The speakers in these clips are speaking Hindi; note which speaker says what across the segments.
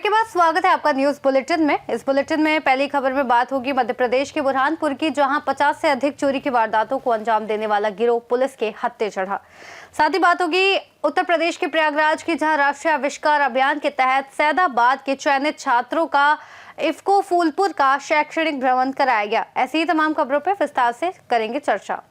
Speaker 1: ब्रेक के बाद स्वागत है आपका न्यूज बुलेटिन में। इस बुलेटिन में पहली खबर में बात होगी मध्य प्रदेश के बुरहानपुर की, जहां 50 से अधिक चोरी की वारदातों को अंजाम देने वाला गिरोह पुलिस के हत्थे चढ़ा। साथ ही बात होगी उत्तर प्रदेश के प्रयागराज की, जहां राष्ट्रीय आविष्कार अभियान के तहत सैदाबाद के चयनित छात्रों का इफ्को फूलपुर का शैक्षणिक भ्रमण कराया गया। ऐसी ही तमाम खबरों पर विस्तार से करेंगे चर्चा।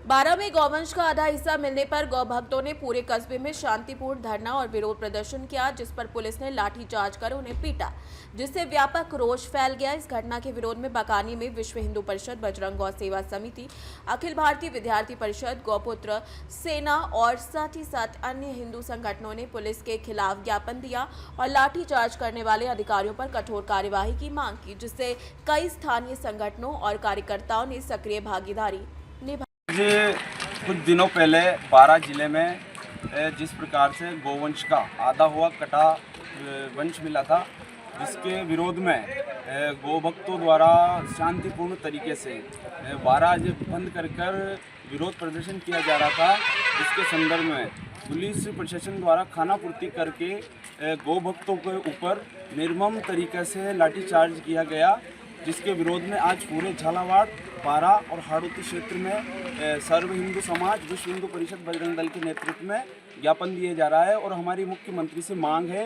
Speaker 2: 12 में गौवंश का आधा हिस्सा मिलने पर गौ भक्तों ने पूरे कस्बे में शांतिपूर्ण धरना और विरोध प्रदर्शन किया, जिस पर पुलिस ने लाठीचार्ज कर उन्हें पीटा, जिससे व्यापक रोष फैल गया। इस घटना के विरोध में बकानी में विश्व हिंदू परिषद, बजरंग गौ सेवा समिति, अखिल भारतीय विद्यार्थी परिषद, गौपुत्र सेना और साथ ही साथ अन्य हिंदू संगठनों ने पुलिस के खिलाफ ज्ञापन दिया और लाठीचार्ज करने वाले अधिकारियों पर कठोर कार्यवाही की मांग की, जिससे कई स्थानीय संगठनों और कार्यकर्ताओं ने सक्रिय भागीदारी निभाई।
Speaker 3: कुछ दिनों पहले 12 जिले में जिस प्रकार से गोवंश का आधा हुआ कटा वंश मिला था, जिसके विरोध में गोभक्तों द्वारा शांतिपूर्ण तरीके से 12 बंद कर विरोध प्रदर्शन किया जा रहा था, जिसके संदर्भ में पुलिस प्रशासन द्वारा खानापूर्ति करके गोभक्तों के ऊपर निर्मम तरीके से लाठीचार्ज किया गया, जिसके विरोध में आज पूरे झालावाड़, बारा और हाड़ौती क्षेत्र में सर्व हिंदू समाज, विश्व हिंदू परिषद, बजरंग दल के नेतृत्व में ज्ञापन दिए जा रहा है। और हमारी मुख्यमंत्री से मांग है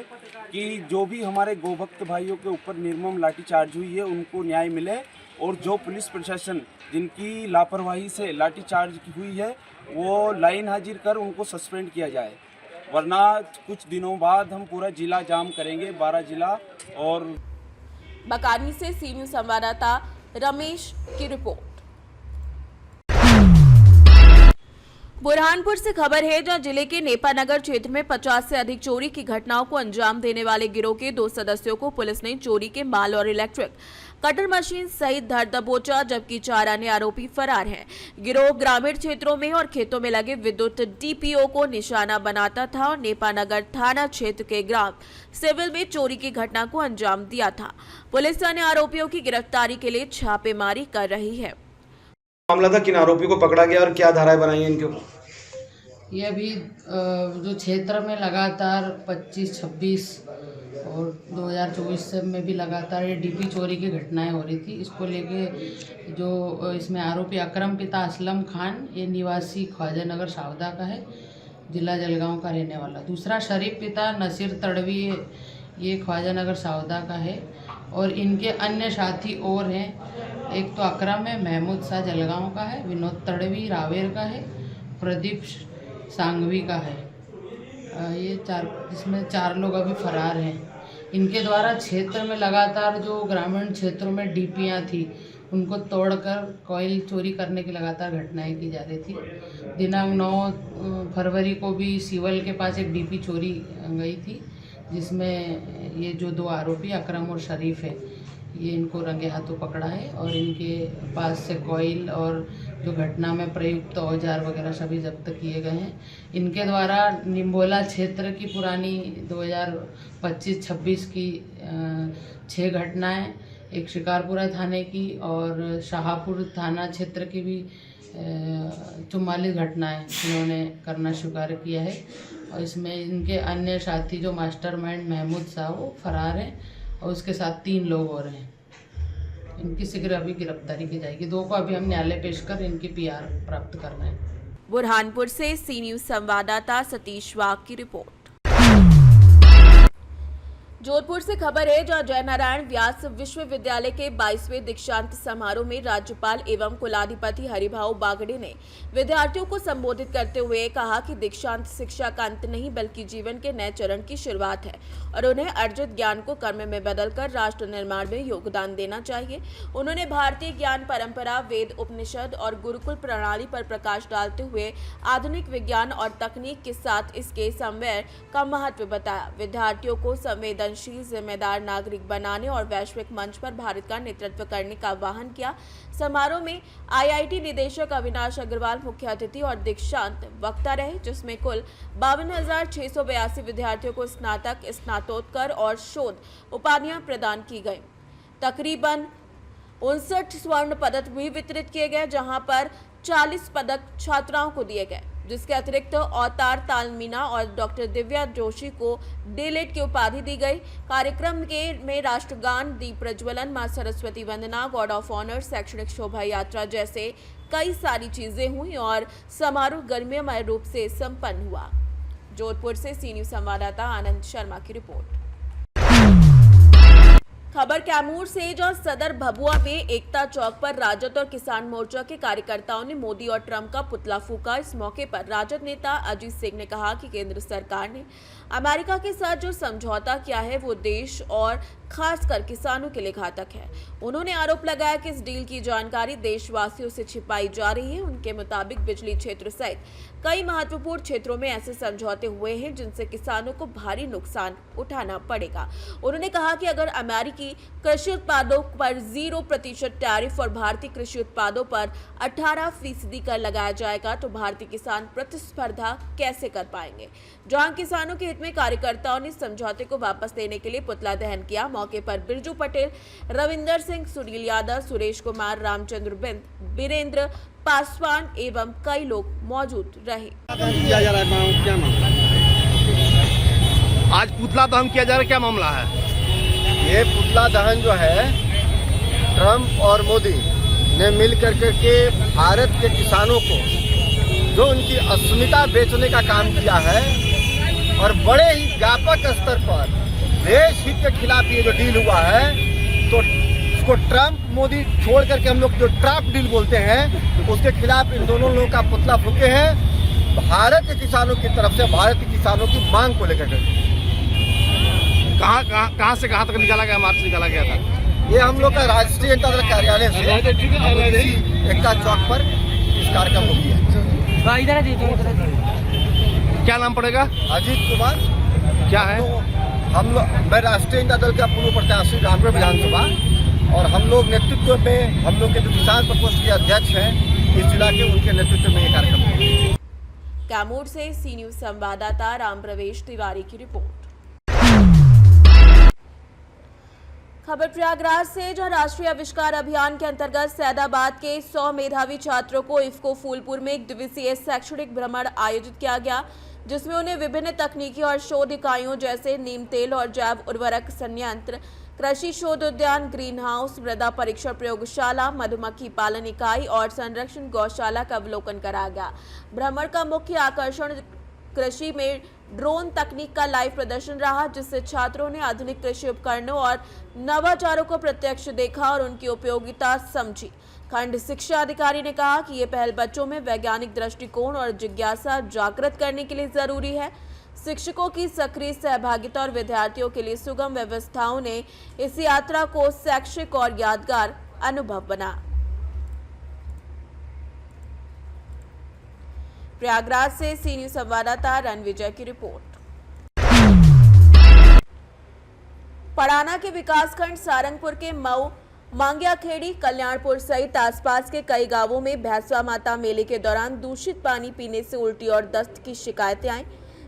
Speaker 3: कि जो भी हमारे गोभक्त भाइयों के ऊपर निर्मम लाठीचार्ज हुई है उनको न्याय मिले, और जो पुलिस प्रशासन जिनकी लापरवाही से लाठीचार्ज हुई है वो लाइन हाजिर कर उनको सस्पेंड किया जाए, वरना कुछ दिनों बाद हम पूरा जिला जाम करेंगे, 12 जिला। और
Speaker 2: बकानी से सी न्यूज संवाददाता रमेश की रिपोर्ट। बुरहानपुर से खबर है, जहां जिले के नेपानगर क्षेत्र में 50 से अधिक चोरी की घटनाओं को अंजाम देने वाले गिरोह के 2 सदस्यों को पुलिस ने चोरी के माल और इलेक्ट्रिक कटर मशीन सहित धर दबोचा, जबकि 4 अन्य आरोपी फरार हैं। गिरोह ग्रामीण क्षेत्रों में और खेतों में लगे विद्युत डीपीओ को निशाना बनाता था और नेपानगर थाना क्षेत्र के ग्राम सिविल में चोरी की घटना को अंजाम दिया था। पुलिस अन्य आरोपियों की गिरफ्तारी के लिए छापेमारी कर रही है।
Speaker 4: मामला था, किन आरोपी को पकड़ा गया और क्या धाराएं बनाई हैं इनके ऊपर?
Speaker 5: ये अभी जो क्षेत्र में लगातार 25, 26 और 2024 में भी लगातार ये डीपी चोरी की घटनाएं हो रही थी। इसको लेके जो इसमें आरोपी अकरम पिता असलम खान, ये निवासी ख्वाजा नगर सावदा का है, जिला जलगांव का रहने वाला। दूसरा शरीफ पिता नसीर तड़वी, ये ख्वाजा नगर सावदा का है, और इनके अन्य साथी और हैं। एक तो अकरम है, महमूद शाह जलगांव का है, विनोद तड़वी रावेर का है, प्रदीप सांगवी का है। ये इसमें 4 लोग अभी फरार हैं। इनके द्वारा क्षेत्र में लगातार जो ग्रामीण क्षेत्रों में डीपीयाँ थी उनको तोड़कर कोयल चोरी करने की लगातार घटनाएं की जा रही थी। दिनांक 9 फरवरी को भी सिवल के पास एक डीपी चोरी गई थी, जिसमें ये जो 2 आरोपी अकरम और शरीफ है, ये इनको रंगे हाथों पकड़ा है और इनके पास से कोयल और जो घटना में प्रयुक्त औजार वगैरह सभी जब्त किए गए हैं। इनके द्वारा निम्बोला क्षेत्र की पुरानी 2025-26 की 6 घटनाएं, एक शिकारपुरा थाने की और शाहपुर थाना क्षेत्र की भी 44 घटनाएं इन्होंने करना स्वीकार किया है। और इसमें इनके अन्य साथी जो मास्टरमाइंड महमूद शाह, वो फरार हैं और उसके साथ 3 लोग और हैं। इनकी शीघ्र अभी गिरफ्तारी की जाएगी। 2 को अभी हम न्यायालय पेश कर इनकी PR प्राप्त करना है।
Speaker 2: बुरहानपुर से सी न्यूज संवाददाता सतीश वाघ की रिपोर्ट। जोधपुर से खबर है, जहां जयनारायण व्यास विश्वविद्यालय के 22वें दीक्षांत समारोह में राज्यपाल एवं कुलाधिपति हरिभाऊ बागड़े ने विद्यार्थियों को संबोधित करते हुए कहा कि दीक्षांत शिक्षा का अंत नहीं बल्कि जीवन के नए चरण की शुरुआत है और उन्हें अर्जित ज्ञान को कर्म में बदलकर राष्ट्र निर्माण में योगदान देना चाहिए। उन्होंने भारतीय ज्ञान परंपरा, वेद, उपनिषद और गुरुकुल प्रणाली पर प्रकाश डालते हुए आधुनिक विज्ञान और तकनीक के साथ इसके समन्वय का महत्व बताया। विद्यार्थियों को संवेदनशील, जिम्मेदार नागरिक बनाने और वैश्विक मंच पर भारत का नेतृत्व करने का आह्वान किया। समारोह में IIT निदेशक अविनाश अग्रवाल मुख्य अतिथि और दीक्षांत वक्ता रहे, जिसमें कुल 52,682 विद्यार्थियों को स्नातक, स्नातकोत्तर और शोध उपाधियां प्रदान की गई। तकरीबन 59 स्वर्ण पदक भी वितरित किए गए, जहां पर 40 पदक छात्राओं को दिए गए। जिसके अतिरिक्त अवतार तालमीना और डॉक्टर दिव्या जोशी को डीलिट की उपाधि दी गई। कार्यक्रम में राष्ट्रगान, दीप प्रज्वलन, मां सरस्वती वंदना, गॉर्ड ऑफ ऑनर, शैक्षणिक शोभा यात्रा जैसे कई सारी चीजें हुई और समारोह गर्मीमय रूप से संपन्न हुआ। जोधपुर से सी न्यूज संवाददाता आनंद शर्मा की रिपोर्ट। खबर कैमूर से, जहां सदर भभुआ में एकता चौक पर राजद और किसान मोर्चा के कार्यकर्ताओं ने मोदी और ट्रंप का पुतला फूंका। इस मौके पर राजद नेता अजीत सिंह ने कहा कि केंद्र सरकार ने अमेरिका के साथ जो समझौता किया है वो देश और खासकर किसानों के लिए घातक है। उन्होंने आरोप लगाया कि इस डील की जानकारी देशवासियों से छिपाई जा रही है। उनके मुताबिक बिजली क्षेत्र सहित कई महत्वपूर्ण क्षेत्रों में ऐसे समझौते हुए हैं जिनसे किसानों को भारी नुकसान उठाना पड़ेगा। उन्होंने कहा कि अगर अमेरिकी कृषि उत्पादों पर 0% टैरिफ और भारतीय कृषि उत्पादों पर 18% कर लगाया जाएगा तो भारतीय किसान प्रतिस्पर्धा कैसे कर पाएंगे। जहां किसानों के हित में कार्यकर्ताओं ने समझौते को वापस लेने के लिए पुतला दहन किया। मौके पर बिरजू पटेल, रविंदर सिंह, सुनील यादव, सुरेश कुमार, रामचंद्र बिंद, बीरेंद्र पासवान एवं कई लोग मौजूद रहे।
Speaker 6: आज पुतला दहन किया जा रहा है, क्या मामला है?
Speaker 7: ये पुतला दहन जो है, ट्रंप और मोदी ने मिल करके भारत के किसानों को जो उनकी अस्मिता बेचने का काम किया है और बड़े ही व्यापक स्तर पर देश हित के खिलाफ ये जो डील हुआ है, तो उसको ट्रंप मोदी छोड़ करके हम लोग जो ट्रंप डील बोलते हैं उसके खिलाफ इन दोनों लोगों का पुतला फूके हैं भारत के किसानों की तरफ से, भारत के किसानों की मांग को लेकर।
Speaker 6: कहाँ से कहाँ तक निकाला गया, मार्च निकाला गया था?
Speaker 7: ये हम लोग का राष्ट्रीय जनता दल कार्यालय से एकता चौक पर इस कार्यक्रम को किया।
Speaker 6: क्या नाम पड़ेगा?
Speaker 7: अजीत कुमार।
Speaker 6: क्या है?
Speaker 7: हम लोग, मैं राष्ट्रीय जनता दल का पूर्व प्रत्याशी रामगढ़ विधानसभा, और हम लोग नेतृत्व में, हम लोग के जो किसान प्रकोष्ठ के अध्यक्ष हैं इस जिला के, उनके नेतृत्व में ये कार्यक्रम।
Speaker 2: कैमूर से सी न्यूज संवाददाता राम प्रवेश तिवारी की रिपोर्ट। खबर प्रयागराज से, जहां राष्ट्रीय आविष्कार अभियान के अंतर्गत सैदाबाद के 100 मेधावी छात्रों को इफ्को फूलपुर में एक दिवसीय शैक्षणिक भ्रमण आयोजित किया गया, जिसमें उन्हें विभिन्न तकनीकी और शोध इकाइयों जैसे नीम तेल और जैव उर्वरक संयंत्र, कृषि शोध उद्यान, ग्रीन हाउस, मृदा परीक्षण प्रयोगशाला, मधुमक्खी पालन इकाई और संरक्षण गौशाला का अवलोकन कराया गया। भ्रमण का मुख्य आकर्षण कृषि में ड्रोन तकनीक का लाइव प्रदर्शन रहा, जिससे छात्रों ने आधुनिक कृषि उपकरणों और नवाचारों को प्रत्यक्ष देखा और उनकी उपयोगिता समझी। खंड शिक्षा अधिकारी ने कहा कि ये पहल बच्चों में वैज्ञानिक दृष्टिकोण और जिज्ञासा जागृत करने के लिए जरूरी है। शिक्षकों की सक्रिय सहभागिता और विद्यार्थियों के लिए सुगम व्यवस्थाओं ने इस यात्रा को शैक्षिक और यादगार अनुभव बना। प्रयागराज से सी न्यूज संवाददाता रणविजय की रिपोर्ट। पड़ाना के विकासखंड सारंगपुर के मऊ, मांगियाखेड़ी, कल्याणपुर सहित आसपास के कई गांवों में भैंसवा माता मेले के दौरान दूषित पानी पीने से उल्टी और दस्त की शिकायतें आई,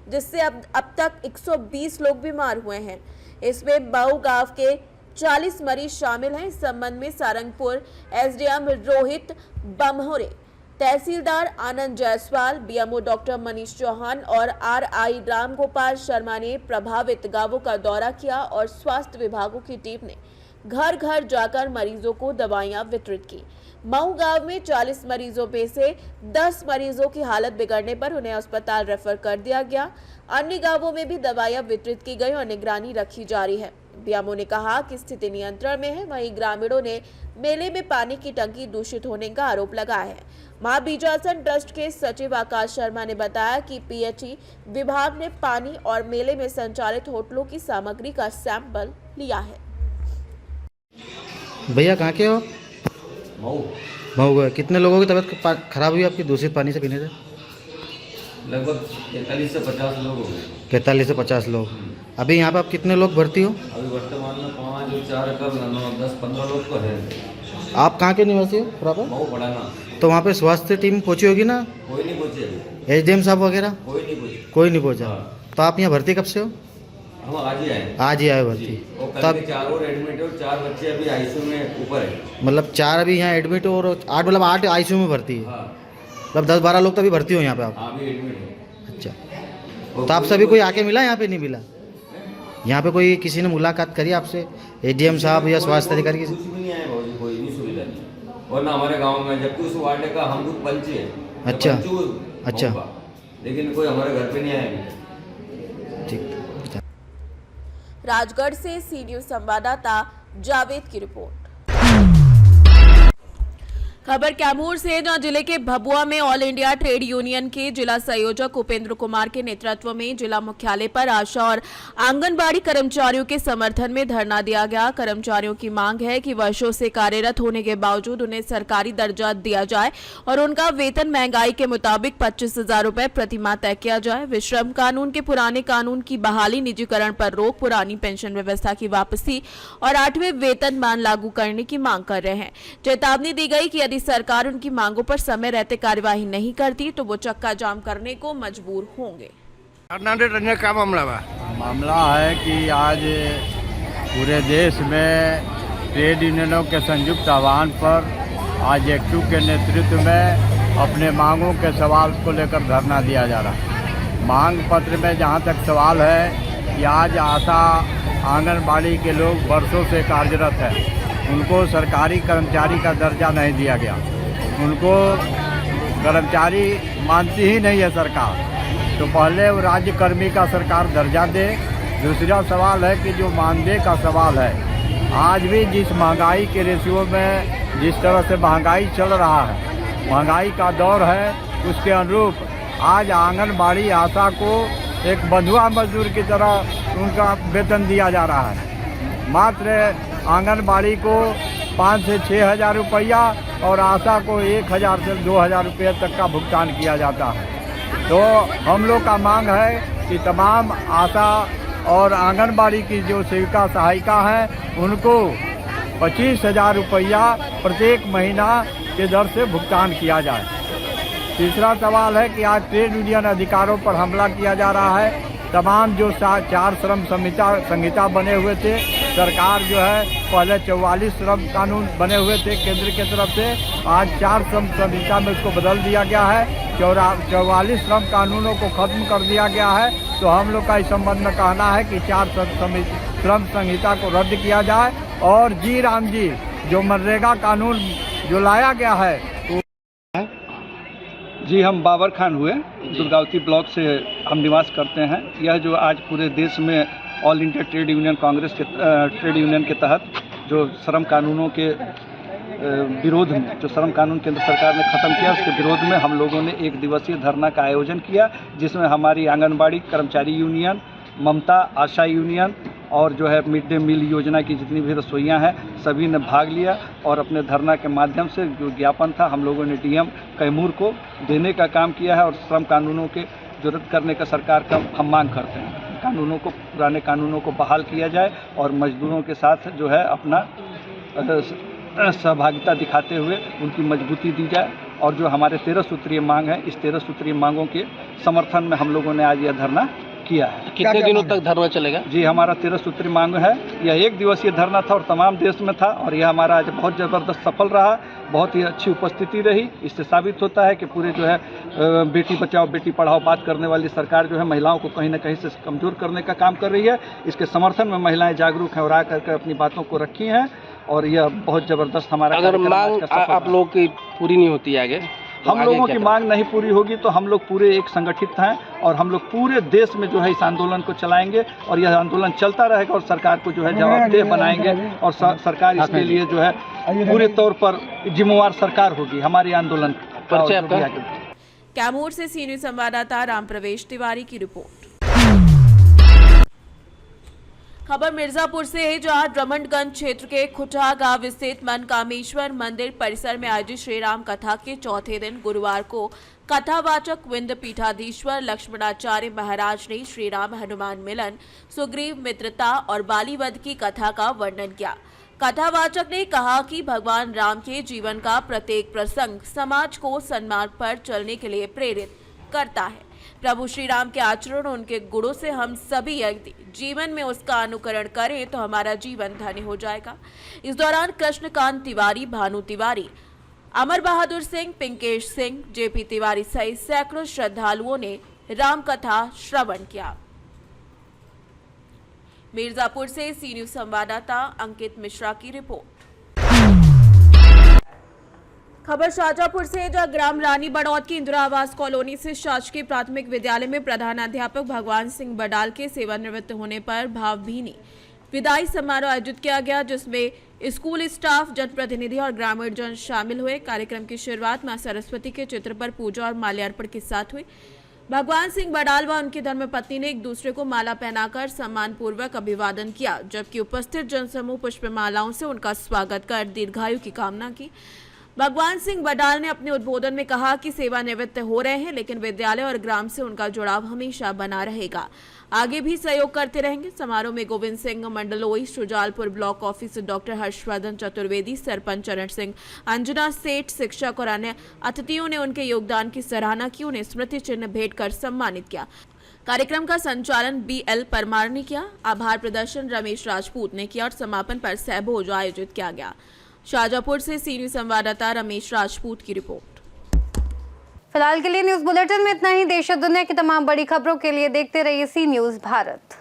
Speaker 2: जिससे अब तक 120 लोग बीमार हुए हैं। इसमें मऊ गांव के 40 मरीज शामिल हैं। इस संबंध में सारंगपुर एसडीएम रोहित बमहोरे, तहसीलदार आनंद जायसवाल, बीएमओ डॉक्टर मनीष चौहान और आरआई रामगोपाल शर्मा ने प्रभावित गांवों का दौरा किया और स्वास्थ्य विभागों की टीम ने घर घर जाकर मरीजों को दवाइयां वितरित की। मऊ गांव में 40 मरीजों में से 10 मरीजों की हालत बिगड़ने पर उन्हें अस्पताल रेफर कर दिया गया। अन्य गांवों में भी दवाइयां वितरित की गई और निगरानी रखी जा रही है। बीएमओ ने कहा कि स्थिति नियंत्रण में है। वहीं ग्रामीणों ने मेले में पानी की टंकी दूषित होने का आरोप लगाया है। मां बीजासन ट्रस्ट के सचिव आकाश शर्मा ने बताया कि पीएचई विभाग ने पानी और मेले में संचालित होटलों की सामग्री का सैंपल लिया है।
Speaker 8: भैया कहाँ के हो? मऊ। कितने लोगों की तबीयत खराब हुई आपकी दूषित पानी से पीने से?
Speaker 9: लगभग 43 से 50 लोग हो गए।
Speaker 8: 43 से 50 लोग। अभी यहाँ पे आप कितने लोग भर्ती हो?
Speaker 9: अभी वर्तमान में 5 4 कल 9 10 15 लोग तो है।
Speaker 8: आप कहाँ के निवासी हो प्रॉपर?
Speaker 9: मऊ पड़ाना।
Speaker 8: तो वहाँ पे स्वास्थ्य टीम पहुँची होगी ना?
Speaker 9: कोई नहीं पहुँचे अभी।
Speaker 8: एसडीएम साहब वगैरह? कोई नहीं पहुँचा।
Speaker 9: हाँ।
Speaker 8: तो आप यहाँ भर्ती कब से हो?
Speaker 9: हम आज ही आए।
Speaker 8: आज ही आए भर्ती।
Speaker 9: तब 4 और एडमिट है और 4 बच्चे अभी आईसीयू में ऊपर है।
Speaker 8: मतलब 4 अभी यहाँ एडमिट और 8 मतलब 8 आईसीयू में भर्ती है।
Speaker 9: हाँ।
Speaker 8: मतलब 10-12 लोग तो अभी भर्ती हो यहाँ पे आप?
Speaker 9: हाँ अभी एडमिट है।
Speaker 8: अच्छा, तो आप सभी कोई आके मिला यहाँ पे? नहीं मिला यहाँ पे? कोई किसी ने मुलाकात करी आपसे, एडीएम साहब या स्वास्थ्य अधिकारी
Speaker 9: कुछ
Speaker 8: किसी?
Speaker 9: भी नहीं आया भाजी, कोई भी सुविधा नहीं। और ना हमारे गांव में, जबकि उस वार्ड का हम खुद पंच हैं।
Speaker 8: अच्छा। अच्छा।
Speaker 9: लेकिन कोई हमारे घर पे नहीं आया अभी।
Speaker 8: ठीक।
Speaker 2: राजगढ़ से सी न्यूज संवाददाता जावेद की रिपोर्ट। खबर कैमूर से, जहां जिले के भभुआ में ऑल इंडिया ट्रेड यूनियन के जिला संयोजक उपेंद्र कुमार के नेतृत्व में जिला मुख्यालय पर आशा और आंगनबाड़ी कर्मचारियों के समर्थन में धरना दिया गया। कर्मचारियों की मांग है कि वर्षों से कार्यरत होने के बावजूद उन्हें सरकारी दर्जा दिया जाए और उनका वेतन महंगाई के मुताबिक 25,000 रुपए प्रति माह तय किया जाए। विश्रम कानून के पुराने कानून की बहाली, निजीकरण पर रोक, पुरानी पेंशन व्यवस्था की वापसी और 8वें वेतनमान लागू करने की मांग कर रहे हैं। चेतावनी दी गई कि यदि सरकार उनकी मांगों पर समय रहते कार्यवाही नहीं करती तो वो चक्का जाम करने को मजबूर होंगे।
Speaker 6: क्या मामला बा?
Speaker 10: मामला है कि आज पूरे देश में ट्रेड यूनियनों के संयुक्त आह्वान पर आज एक्टू के नेतृत्व में अपने मांगों के सवाल को लेकर धरना दिया जा रहा है। मांग पत्र में जहां तक सवाल है कि आज आशा आंगनबाड़ी के लोग वर्षों से कार्यरत हैं, उनको सरकारी कर्मचारी का दर्जा नहीं दिया गया, उनको कर्मचारी मानती ही नहीं है सरकार, तो पहले वो राज्य कर्मी का सरकार दर्जा दे। दूसरा सवाल है कि जो मानदेय का सवाल है, आज भी जिस महंगाई के रेशियो में जिस तरह से महंगाई चल रहा है, महंगाई का दौर है, उसके अनुरूप आज आंगनबाड़ी आशा को एक बंधुआ मजदूर की तरह उनका वेतन दिया जा रहा है। मात्र आंगनबाड़ी को 5 से 6 हज़ार रुपया और आशा को 1,000 से 2,000 रुपये तक का भुगतान किया जाता है। तो हम लोग का मांग है कि तमाम आशा और आंगनबाड़ी की जो सेविका सहायिका हैं उनको 25,000 रुपया प्रत्येक महीना के दर से भुगतान किया जाए। तीसरा सवाल है कि आज ट्रेड यूनियन अधिकारों पर हमला किया जा रहा है। तमाम जो 4 श्रम संहिता बने हुए थे, सरकार जो है पहले 44 श्रम कानून बने हुए थे केंद्र की तरफ से, आज 4 श्रम संहिता में उसको बदल दिया गया है। 44 श्रम कानूनों को खत्म कर दिया गया है। तो हम लोग का इस संबंध में कहना है कि 4 श्रम संहिता को रद्द किया जाए और जी राम जी जो मनरेगा कानून जो लाया गया है।
Speaker 11: जी, हम बाबर खान हुए, दुर्गावती ब्लॉक से हम निवास करते हैं। यह जो आज पूरे देश में all India trade union Congress के ट्रेड यूनियन के तहत जो श्रम कानूनों के विरोध में, जो श्रम कानून केंद्र सरकार ने ख़त्म किया, उसके विरोध में हम लोगों ने 1 दिवसीय धरना का आयोजन किया, जिसमें हमारी आंगनबाड़ी कर्मचारी यूनियन, ममता आशा यूनियन और जो है मिड डे मील योजना की जितनी भी रसोइयाँ हैं सभी ने भाग लिया और अपने धरना के माध्यम से जो ज्ञापन था हम लोगों ने डीएम कैमूर को देने का काम किया है। और श्रम कानूनों के जो रद्द करने का सरकार का हम मांग करते हैं, कानूनों को, पुराने कानूनों को बहाल किया जाए और मजदूरों के साथ जो है अपना सहभागिता दिखाते हुए उनकी मजबूती दी जाए। और जो हमारे 13 सूत्रीय मांग है, इस 13 सूत्रीय मांगों के समर्थन में हम लोगों ने आज यह धरना किया है।
Speaker 6: कितने दिनों तक धरना चलेगा?
Speaker 11: जी, हमारा 13 सूत्री मांग है। यह 1 दिवसीय धरना था और तमाम देश में था और यह हमारा आज बहुत ज़बरदस्त सफल रहा, बहुत ही अच्छी उपस्थिति रही। इससे साबित होता है कि पूरे जो है बेटी बचाओ बेटी पढ़ाओ बात करने वाली सरकार जो है महिलाओं को कहीं ना कहीं से कमज़ोर करने का काम कर रही है। इसके समर्थन में महिलाएं जागरूक हैं और आकर के अपनी बातों को रखी हैं और यह बहुत ज़बरदस्त हमारा।
Speaker 6: अगर मांग आप लोगों की पूरी नहीं होती आगे,
Speaker 11: हम लोगों की मांग नहीं पूरी होगी तो हम लोग पूरे एक संगठित हैं और हम लोग पूरे देश में जो है इस आंदोलन को चलाएंगे और यह आंदोलन चलता रहेगा और सरकार को जो है जवाबदेह बनाएंगे और सरकार इसके लिए जो है पूरे तौर पर जिम्मेवार सरकार होगी हमारे आंदोलन पर।
Speaker 2: कैमूर से सीनियर संवाददाता राम प्रवेश तिवारी की रिपोर्ट। खबर मिर्जापुर से है, जहां रमणगंज क्षेत्र के खुटा गांव स्थित मनकामेश्वर मंदिर परिसर में आयोजित श्री राम कथा के चौथे दिन गुरुवार को कथावाचक विंद पीठाधीश्वर लक्ष्मणाचार्य महाराज ने श्री राम हनुमान मिलन, सुग्रीव मित्रता और बालीवध की कथा का वर्णन किया। कथावाचक ने कहा कि भगवान राम के जीवन का प्रत्येक प्रसंग समाज को सन्मार्ग पर चलने के लिए प्रेरित करता है। प्रभु श्री राम के आचरण और उनके गुणों से हम सभी यदि जीवन में उसका अनुकरण करें तो हमारा जीवन धन्य हो जाएगा। इस दौरान कृष्णकांत तिवारी, भानु तिवारी, अमर बहादुर सिंह, पिंकेश सिंह, जेपी तिवारी सहित सैकड़ों श्रद्धालुओं ने रामकथा श्रवण किया। मिर्जापुर से सी न्यूज संवाददाता अंकित मिश्रा की रिपोर्ट। खबर शाजापुर से, जहां ग्राम रानी बड़ौद की इंदिरा आवास कॉलोनी से शासकीय प्राथमिक विद्यालय में प्रधानाध्यापक भगवान सिंह बडाल के सेवानिवृत्त होने पर भावभीनी विदाई समारोह आयोजित किया गया, जिसमें स्कूल स्टाफ, जनप्रतिनिधि और ग्रामीण जन शामिल हुए। कार्यक्रम की शुरुआत मां सरस्वती के चित्र पर पूजा और माल्यार्पण के साथ हुई। भगवान सिंह बडाल व उनकी धर्मपत्नी ने एक दूसरे को माला पहनाकर सम्मान पूर्वक अभिवादन किया, जबकि उपस्थित जनसमूह पुष्पमालाओं से उनका स्वागत कर दीर्घायु की कामना की। भगवान सिंह बडाल ने अपने उद्बोधन में कहा कि सेवानिवृत्त हो रहे हैं, लेकिन विद्यालय और ग्राम से उनका जुड़ाव हमेशा बना रहेगा, आगे भी सहयोग करते रहेंगे। समारोह में Govind Singh Mandloi, Shujalpur block office doctor Harshvardhan Chaturvedi, sarpanch चरण सिंह, अंजना सेठ, शिक्षक और अन्य अतिथियों ने उनके योगदान की सराहना की, उन्हें स्मृति चिन्ह भेंट कर सम्मानित किया। कार्यक्रम का संचालन BL परमार ने किया। आभार प्रदर्शन रमेश राजपूत ने किया और समापन पर सहभोज आयोजित किया गया। शाजापुर से सी न्यूज संवाददाता रमेश राजपूत की रिपोर्ट।
Speaker 1: फिलहाल के लिए न्यूज बुलेटिन में इतना ही। देश और दुनिया की तमाम बड़ी खबरों के लिए देखते रहिए सी न्यूज भारत।